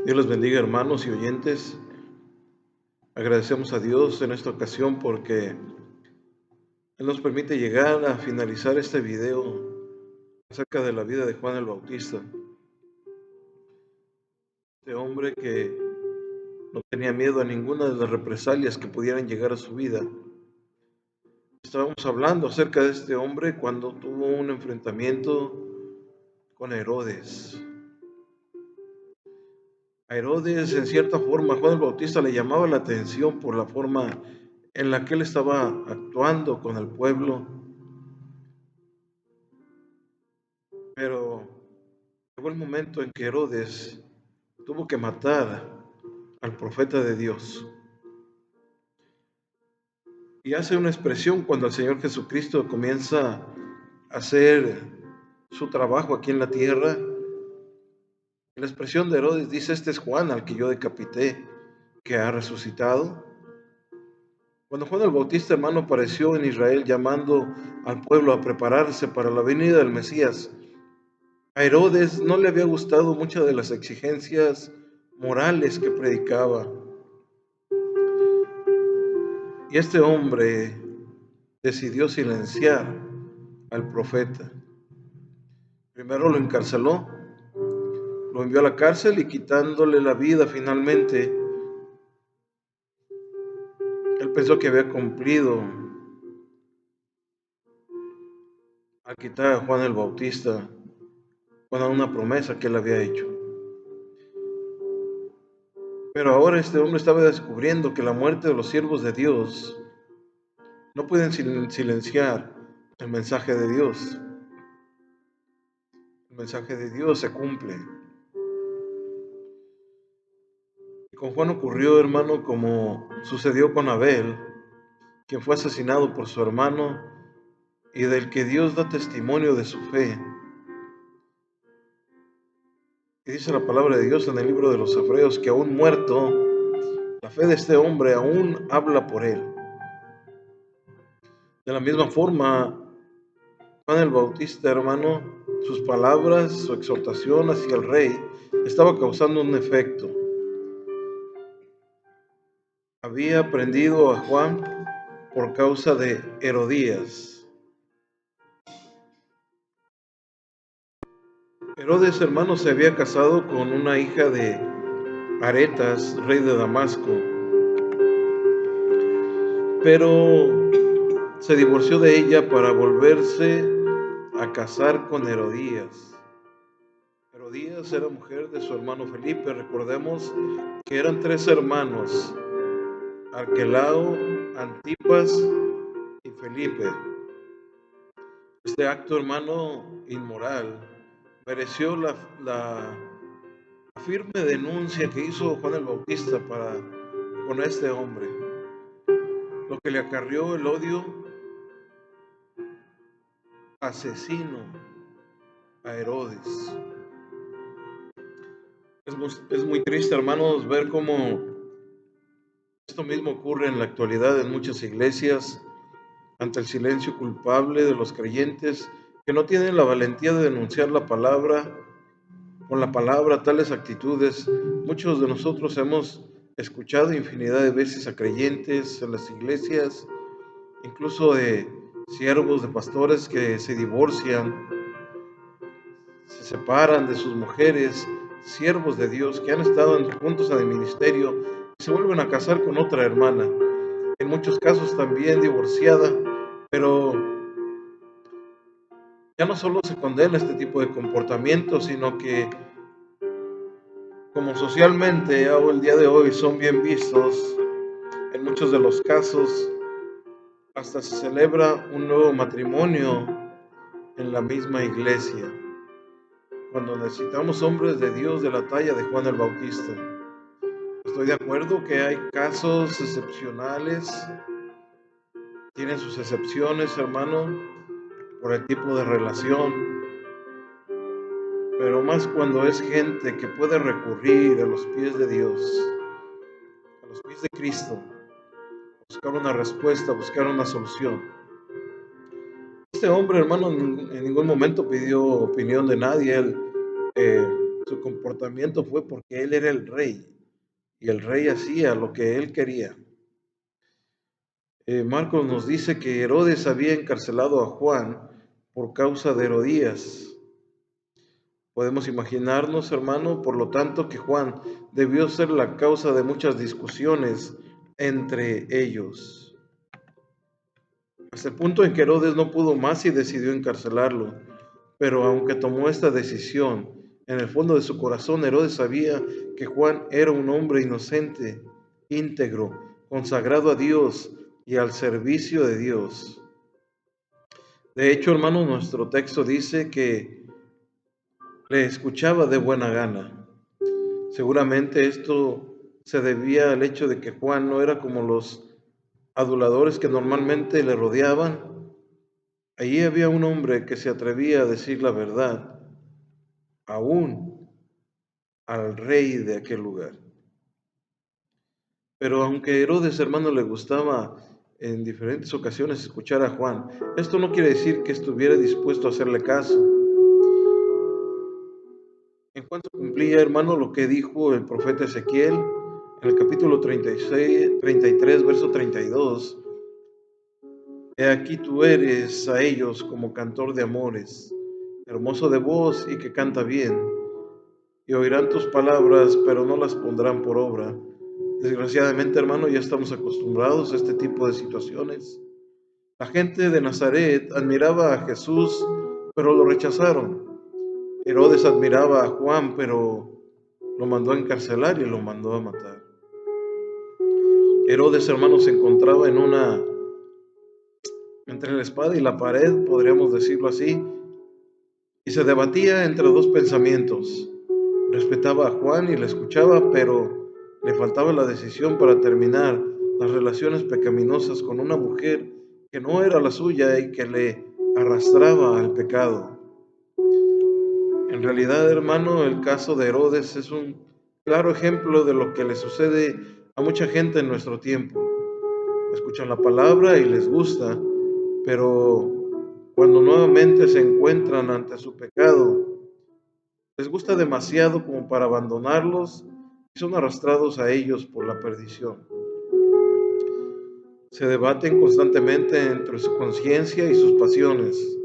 Dios les bendiga, hermanos y oyentes. Agradecemos a Dios en esta ocasión porque Él nos permite llegar a finalizar este video acerca de la vida de Juan el Bautista. Este hombre que no tenía miedo a ninguna de las represalias que pudieran llegar a su vida. Estábamos hablando acerca de este hombre cuando tuvo un enfrentamiento con Herodes. A Herodes, en cierta forma, Juan el Bautista le llamaba la atención por la forma en la que él estaba actuando con el pueblo. Pero llegó el momento en que Herodes tuvo que matar al profeta de Dios. Y hace una expresión cuando el Señor Jesucristo comienza a hacer su trabajo aquí en la tierra. La expresión de Herodes dice: este es Juan al que yo decapité, que ha resucitado. Cuando Juan el Bautista, hermano, apareció en Israel llamando al pueblo a prepararse para la venida del Mesías, a Herodes no le había gustado muchas de las exigencias morales que predicaba. Y este hombre decidió silenciar al profeta. Primero lo encarceló, lo envió a la cárcel y quitándole la vida finalmente. Él pensó que había cumplido al quitar a Juan el Bautista con una promesa que él había hecho. Pero ahora este hombre estaba descubriendo que la muerte de los siervos de Dios no pueden silenciar el mensaje de Dios. El mensaje de Dios se cumple. Y con Juan ocurrió, hermano, como sucedió con Abel, quien fue asesinado por su hermano y del que Dios da testimonio de su fe. Y dice la palabra de Dios en el libro de los Hebreos que aún muerto, la fe de este hombre aún habla por él. De la misma forma, Juan el Bautista, hermano, sus palabras, su exhortación hacia el rey estaba causando un efecto. Había prendido a Juan por causa de Herodías. Herodes, hermano, se había casado con una hija de Aretas, rey de Damasco, pero se divorció de ella para volverse a casar con Herodías. Herodías era mujer de su hermano Felipe. Recordemos que eran 3 hermanos: Arquelao, Antipas y Felipe. Este acto, hermano, inmoral mereció la firme denuncia que hizo Juan el Bautista con este hombre, lo que le acarrió el odio asesino a Herodes. Es muy triste, hermanos, ver cómo esto mismo ocurre en la actualidad en muchas iglesias, ante el silencio culpable de los creyentes que no tienen la valentía de denunciar la palabra. Con la palabra, tales actitudes, muchos de nosotros hemos escuchado infinidad de veces a creyentes en las iglesias, incluso de siervos, de pastores que se divorcian, se separan de sus mujeres, siervos de Dios que han estado juntos en el ministerio y se vuelven a casar con otra hermana, en muchos casos también divorciada, pero ya no solo se condena este tipo de comportamiento, sino que como socialmente el día de hoy son bien vistos, en muchos de los casos hasta se celebra un nuevo matrimonio en la misma iglesia, cuando necesitamos hombres de Dios de la talla de Juan el Bautista. Estoy de acuerdo que hay casos excepcionales, tienen sus excepciones, hermano, por el tipo de relación, pero más cuando es gente que puede recurrir a los pies de Dios, a los pies de Cristo, buscar una respuesta, buscar una solución. Este hombre, hermano, en ningún momento pidió opinión de nadie. Él Su comportamiento fue porque él era el rey y el rey hacía lo que él quería. Marcos nos dice que Herodes había encarcelado a Juan por causa de Herodías. Podemos imaginarnos, hermano, por lo tanto, que Juan debió ser la causa de muchas discusiones entre ellos, hasta el punto en que Herodes no pudo más y decidió encarcelarlo. Pero aunque tomó esta decisión, en el fondo de su corazón Herodes sabía que Juan era un hombre inocente, íntegro, consagrado a Dios y al servicio de Dios. De hecho, hermano, nuestro texto dice que le escuchaba de buena gana. Seguramente esto se debía al hecho de que Juan no era como los aduladores que normalmente le rodeaban. Allí había un hombre que se atrevía a decir la verdad, aún al rey de aquel lugar. Pero aunque Herodes, hermano, le gustaba en diferentes ocasiones escuchar a Juan, esto no quiere decir que estuviera dispuesto a hacerle caso. En cuanto cumplía, hermano, lo que dijo el profeta Ezequiel en el capítulo 33, verso 32. He aquí tú eres a ellos como cantor de amores, hermoso de voz y que canta bien, y oirán tus palabras, pero no las pondrán por obra. Desgraciadamente, hermano, ya estamos acostumbrados a este tipo de situaciones. La gente de Nazaret admiraba a Jesús, pero lo rechazaron. Herodes admiraba a Juan, pero lo mandó a encarcelar y lo mandó a matar. Herodes, hermano, se encontraba entre la espada y la pared, podríamos decirlo así, y se debatía entre dos pensamientos. Respetaba a Juan y le escuchaba, pero le faltaba la decisión para terminar las relaciones pecaminosas con una mujer que no era la suya y que le arrastraba al pecado. En realidad, hermano, el caso de Herodes es un claro ejemplo de lo que le sucede a mucha gente en nuestro tiempo. Escuchan la palabra y les gusta, pero cuando nuevamente se encuentran ante su pecado, les gusta demasiado como para abandonarlos y son arrastrados a ellos por la perdición. Se debaten constantemente entre su conciencia y sus pasiones,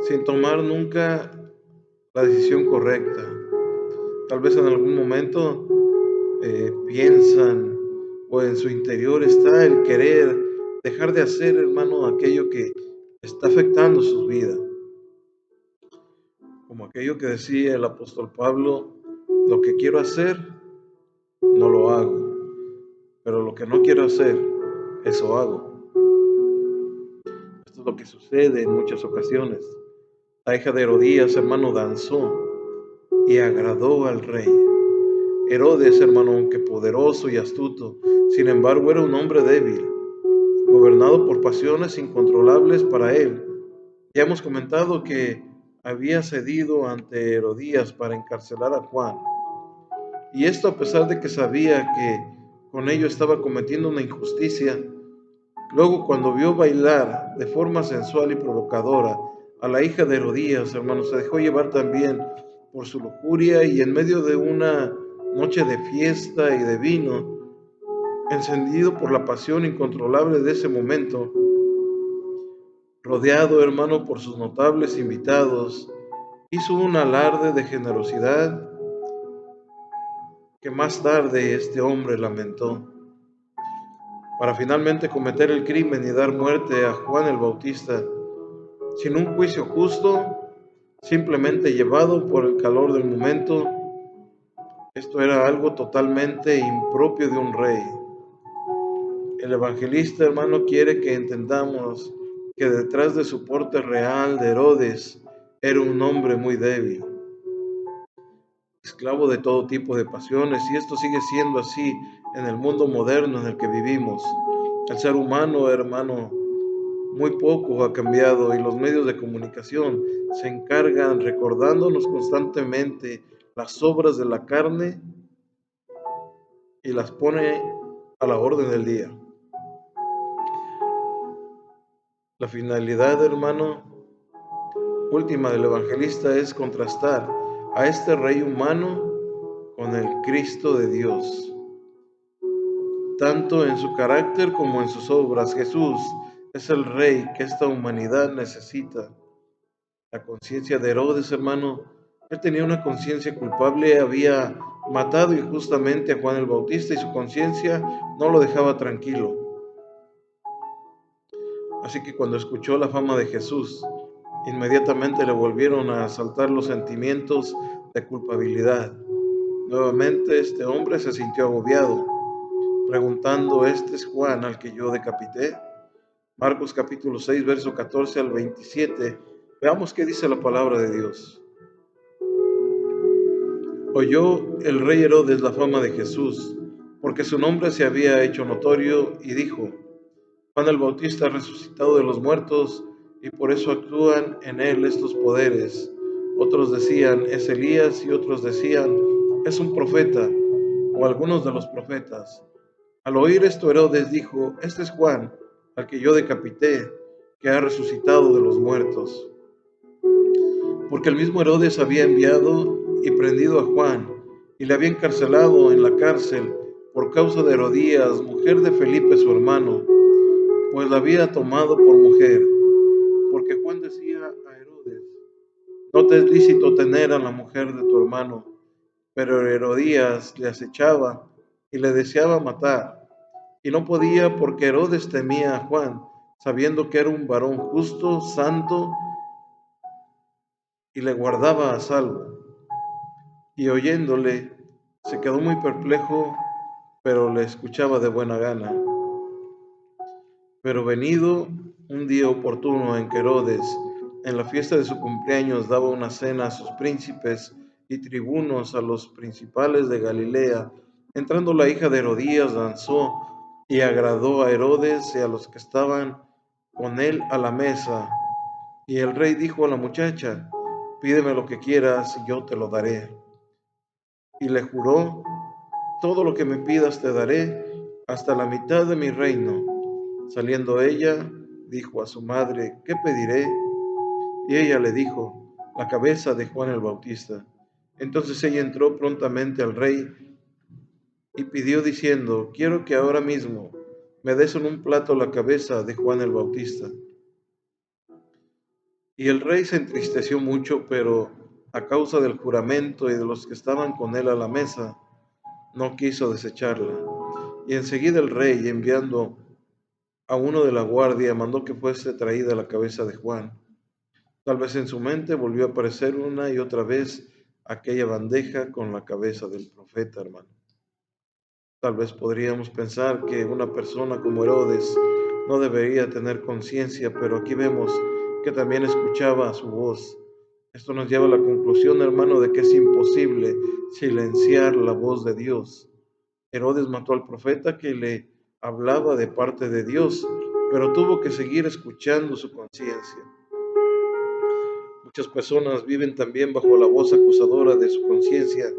sin tomar nunca la decisión correcta. Tal vez en algún momento piensan o en su interior está el querer dejar de hacer, hermano, aquello que está afectando sus vidas. Como aquello que decía el apóstol Pablo, lo que quiero hacer, no lo hago, pero lo que no quiero hacer, eso hago. Esto es lo que sucede en muchas ocasiones. La hija de Herodías, hermano, danzó y agradó al rey. Herodes, hermano, aunque poderoso y astuto, sin embargo era un hombre débil, gobernado por pasiones incontrolables para él. Ya hemos comentado que había cedido ante Herodías para encarcelar a Juan. Y esto a pesar de que sabía que con ello estaba cometiendo una injusticia. Luego, cuando vio bailar de forma sensual y provocadora a la hija de Herodías, hermano, se dejó llevar también por su lujuria y en medio de una noche de fiesta y de vino, encendido por la pasión incontrolable de ese momento, rodeado, hermano, por sus notables invitados, hizo un alarde de generosidad que más tarde este hombre lamentó, para finalmente cometer el crimen y dar muerte a Juan el Bautista, sin un juicio justo, simplemente llevado por el calor del momento. Esto era algo totalmente impropio de un rey. El evangelista, hermano, quiere que entendamos que detrás de su porte real de Herodes era un hombre muy débil, esclavo de todo tipo de pasiones, y esto sigue siendo así en el mundo moderno en el que vivimos. El ser humano, hermano, muy poco ha cambiado y los medios de comunicación se encargan recordándonos constantemente las obras de la carne y las pone a la orden del día. La finalidad, hermano, última del evangelista es contrastar a este rey humano con el Cristo de Dios, tanto en su carácter como en sus obras. Jesús es el rey que esta humanidad necesita. La conciencia de Herodes, hermano, él tenía una conciencia culpable, había matado injustamente a Juan el Bautista y su conciencia no lo dejaba tranquilo. Así que cuando escuchó la fama de Jesús, inmediatamente le volvieron a asaltar los sentimientos de culpabilidad. Nuevamente este hombre se sintió agobiado, preguntando: ¿este es Juan al que yo decapité? Marcos capítulo 6, verso 14 al 27. Veamos qué dice la palabra de Dios. Oyó el rey Herodes la fama de Jesús, porque su nombre se había hecho notorio, y dijo: Juan el Bautista ha resucitado de los muertos, y por eso actúan en él estos poderes. Otros decían: es Elías, y otros decían: es un profeta, o algunos de los profetas. Al oír esto, Herodes dijo: este es Juan, al que yo decapité, que ha resucitado de los muertos. Porque el mismo Herodes había enviado y prendido a Juan, y le había encarcelado en la cárcel por causa de Herodías, mujer de Felipe su hermano, pues la había tomado por mujer. Porque Juan decía a Herodes: no te es lícito tener a la mujer de tu hermano. Pero Herodías le acechaba y le deseaba matar, y no podía, porque Herodes temía a Juan, sabiendo que era un varón justo, santo, y le guardaba a salvo. Y oyéndole, se quedó muy perplejo, pero le escuchaba de buena gana. Pero venido un día oportuno en que Herodes, en la fiesta de su cumpleaños, daba una cena a sus príncipes y tribunos, a los principales de Galilea, entrando la hija de Herodías, danzó y agradó a Herodes y a los que estaban con él a la mesa. Y el rey dijo a la muchacha: pídeme lo que quieras y yo te lo daré. Y le juró: todo lo que me pidas te daré, hasta la mitad de mi reino. Saliendo ella, dijo a su madre: ¿qué pediré? Y ella le dijo: la cabeza de Juan el Bautista. Entonces ella entró prontamente al rey y pidió diciendo: quiero que ahora mismo me des en un plato la cabeza de Juan el Bautista. Y el rey se entristeció mucho, pero a causa del juramento y de los que estaban con él a la mesa, no quiso desecharla. Y enseguida el rey, enviando a uno de la guardia, mandó que fuese traída la cabeza de Juan. Tal vez en su mente volvió a aparecer una y otra vez aquella bandeja con la cabeza del profeta, hermano. Tal vez podríamos pensar que una persona como Herodes no debería tener conciencia, pero aquí vemos que también escuchaba su voz. Esto nos lleva a la conclusión, hermano, de que es imposible silenciar la voz de Dios. Herodes mató al profeta que le hablaba de parte de Dios, pero tuvo que seguir escuchando su conciencia. Muchas personas viven también bajo la voz acusadora de su conciencia.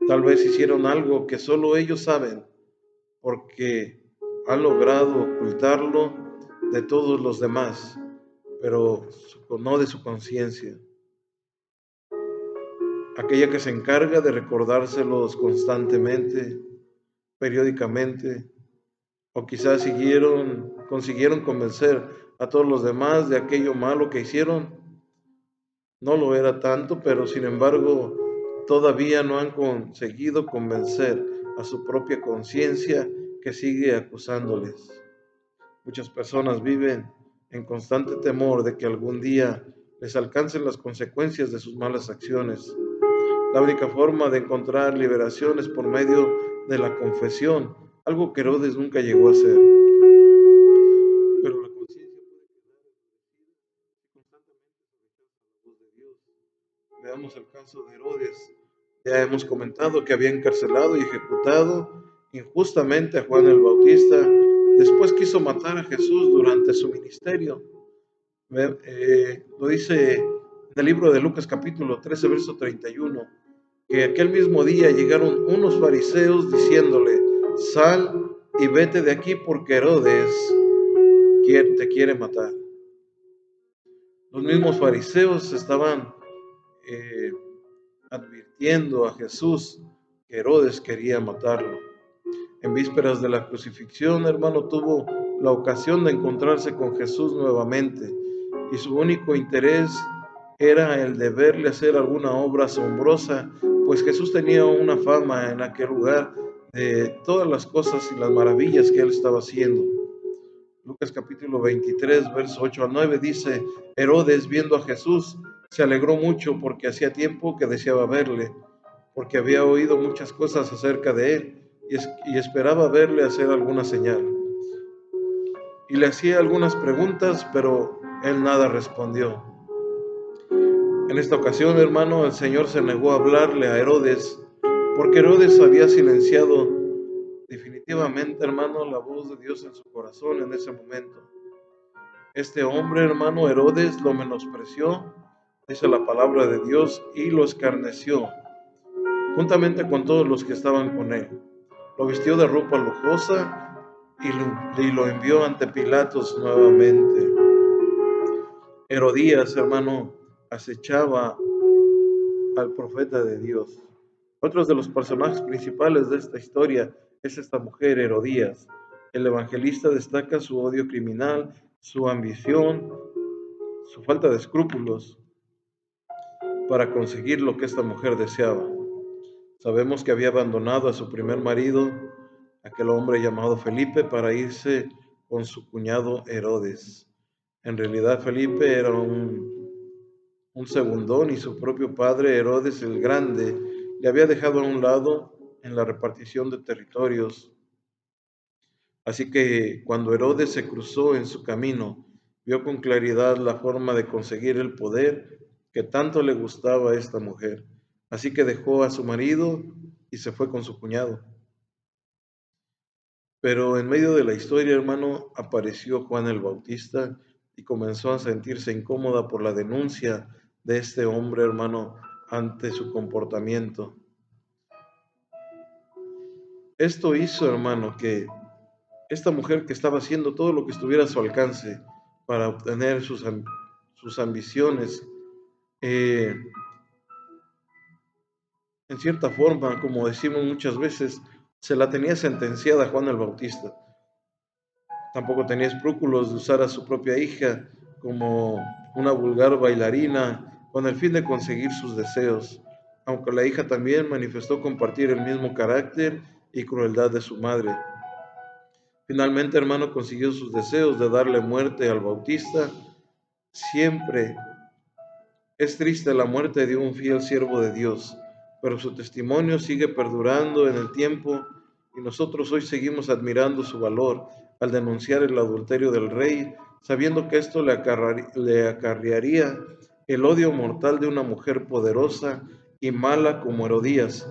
Tal vez hicieron algo que solo ellos saben, porque han logrado ocultarlo de todos los demás, pero no de su conciencia. Aquella que se encarga de recordárselos constantemente, periódicamente, o quizás consiguieron convencer a todos los demás de aquello malo que hicieron. No lo era tanto, pero sin embargo todavía no han conseguido convencer a su propia conciencia, que sigue acusándoles. Muchas personas viven en constante temor de que algún día les alcancen las consecuencias de sus malas acciones. La única forma de encontrar liberación es por medio de la confesión, algo que Herodes nunca llegó a hacer. Pero la conciencia puede quedar constantemente sobre la voz de Dios. Veamos el caso de Herodes. Ya hemos comentado que había encarcelado y ejecutado injustamente a Juan el Bautista. Después quiso matar a Jesús durante su ministerio. Lo dice en el libro de Lucas capítulo 13, verso 31, que aquel mismo día llegaron unos fariseos diciéndole: sal y vete de aquí, porque Herodes te quiere matar. Los mismos fariseos estaban advirtiendo a Jesús que Herodes quería matarlo. En vísperas de la crucifixión, hermano, tuvo la ocasión de encontrarse con Jesús nuevamente y su único interés era el de verle hacer alguna obra asombrosa, pues Jesús tenía una fama en aquel lugar de todas las cosas y las maravillas que él estaba haciendo. Lucas capítulo 23, verso 8 al 9 dice: Herodes, viendo a Jesús, se alegró mucho porque hacía tiempo que deseaba verle, porque había oído muchas cosas acerca de él y esperaba verle hacer alguna señal. Y le hacía algunas preguntas, pero él nada respondió. En esta ocasión, hermano, el Señor se negó a hablarle a Herodes, porque Herodes había silenciado definitivamente, hermano, la voz de Dios en su corazón en ese momento. Este hombre, hermano Herodes, lo menospreció, dice la palabra de Dios, y lo escarneció, juntamente con todos los que estaban con él. Lo vistió de ropa lujosa y lo envió ante Pilatos nuevamente. Herodías, hermano, acechaba al profeta de Dios. Otro de los personajes principales de esta historia es esta mujer, Herodías. El evangelista destaca su odio criminal, su ambición, su falta de escrúpulos para conseguir lo que esta mujer deseaba. Sabemos que había abandonado a su primer marido, aquel hombre llamado Felipe, para irse con su cuñado Herodes. En realidad Felipe era un segundón y su propio padre Herodes el Grande le había dejado a un lado en la repartición de territorios. Así que cuando Herodes se cruzó en su camino, vio con claridad la forma de conseguir el poder que tanto le gustaba a esta mujer. Así que dejó a su marido y se fue con su cuñado. Pero en medio de la historia, hermano, apareció Juan el Bautista y comenzó a sentirse incómoda por la denuncia de este hombre, hermano, ante su comportamiento. Esto hizo, hermano, que esta mujer, que estaba haciendo todo lo que estuviera a su alcance para obtener sus ambiciones, en cierta forma, como decimos muchas veces, se la tenía sentenciada a Juan el Bautista. Tampoco tenía escrúpulos de usar a su propia hija como una vulgar bailarina con el fin de conseguir sus deseos, aunque la hija también manifestó compartir el mismo carácter y crueldad de su madre. Finalmente, hermano, consiguió sus deseos de darle muerte al Bautista. Siempre es triste la muerte de un fiel siervo de Dios, pero su testimonio sigue perdurando en el tiempo y nosotros hoy seguimos admirando su valor al denunciar el adulterio del rey, sabiendo que esto le acarrearía el odio mortal de una mujer poderosa y mala como Herodías.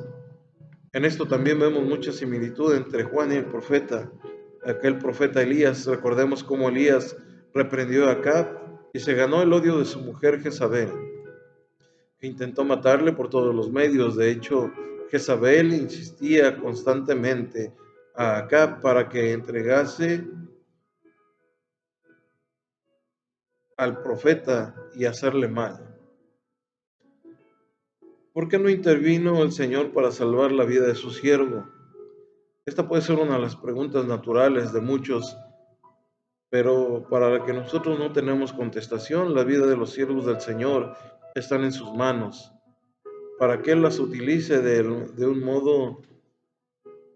En esto también vemos mucha similitud entre Juan y el profeta, aquel profeta Elías. Recordemos cómo Elías reprendió a Acab y se ganó el odio de su mujer Jezabel, que intentó matarle por todos los medios. De hecho, Jezabel insistía constantemente a Acab para que entregase al profeta y hacerle mal. ¿Por qué no intervino el Señor para salvar la vida de su siervo? Esta puede ser una de las preguntas naturales de muchos, pero para la que nosotros no tenemos contestación. La vida de los siervos del Señor están en sus manos, para que Él las utilice de un modo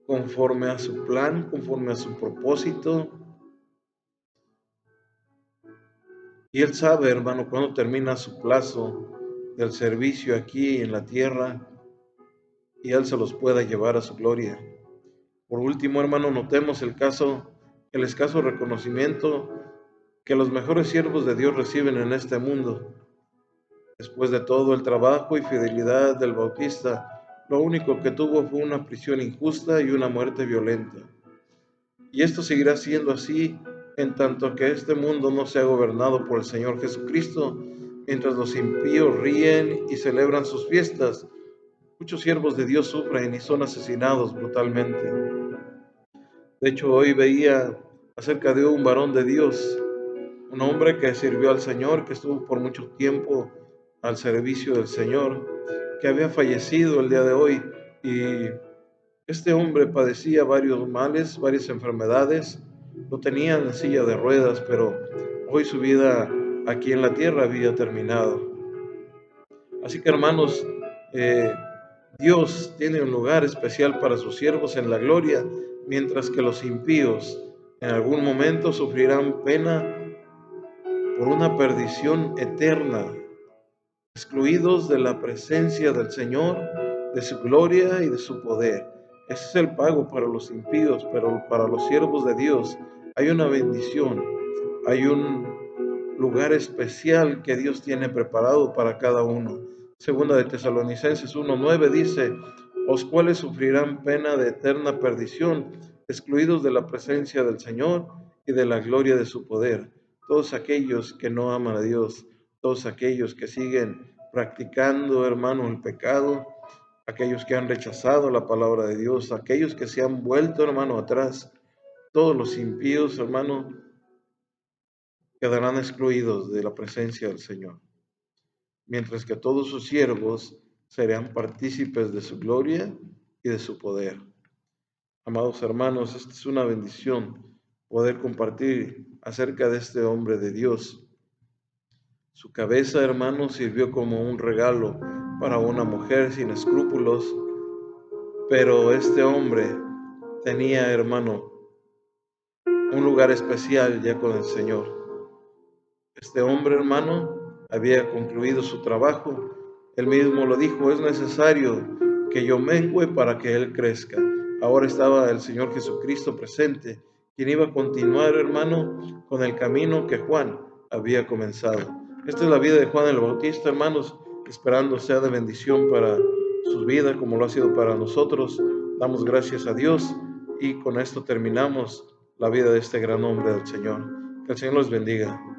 conforme a su plan, conforme a su propósito. Y Él sabe, hermano, cuando termina su plazo del servicio aquí en la tierra, y Él se los pueda llevar a su gloria. Por último, hermano, notemos el escaso reconocimiento que los mejores siervos de Dios reciben en este mundo. Después de todo el trabajo y fidelidad del Bautista, lo único que tuvo fue una prisión injusta y una muerte violenta. Y esto seguirá siendo así en tanto que este mundo no sea gobernado por el Señor Jesucristo. Mientras los impíos ríen y celebran sus fiestas, muchos siervos de Dios sufren y son asesinados brutalmente. De hecho, hoy veía acerca de un varón de Dios, un hombre que sirvió al Señor, que estuvo por mucho tiempo al servicio del Señor, que había fallecido el día de hoy. Y este hombre padecía varios males, varias enfermedades, lo tenían en silla de ruedas, pero hoy su vida aquí en la tierra había terminado. Así que hermanos, eh, Dios tiene un lugar especial para sus siervos en la gloria, mientras que los impíos en algún momento sufrirán pena por una perdición eterna, excluidos de la presencia del Señor, de su gloria y de su poder. Ese es el pago para los impíos, pero para los siervos de Dios hay una bendición, hay un lugar especial que Dios tiene preparado para cada uno. Segunda de Tesalonicenses 1:9 dice, los cuales sufrirán pena de eterna perdición, excluidos de la presencia del Señor y de la gloria de su poder. Todos aquellos que no aman a Dios, todos aquellos que siguen practicando, hermano, el pecado, aquellos que han rechazado la palabra de Dios, aquellos que se han vuelto, hermano, atrás, todos los impíos, hermano, quedarán excluidos de la presencia del Señor, mientras que todos sus siervos serán partícipes de su gloria y de su poder. Amados hermanos, esta es una bendición poder compartir acerca de este hombre de Dios. Su cabeza, hermano, sirvió como un regalo para una mujer sin escrúpulos, pero este hombre tenía, hermano, un lugar especial ya con el Señor. Este hombre, hermano, había concluido su trabajo. Él mismo lo dijo, es necesario que yo mengüe para que Él crezca. Ahora estaba el Señor Jesucristo presente, quien iba a continuar, hermano, con el camino que Juan había comenzado. Esta es la vida de Juan el Bautista, hermanos, esperando sea de bendición para su vida como lo ha sido para nosotros. Damos gracias a Dios y con esto terminamos la vida de este gran hombre del Señor. Que el Señor los bendiga.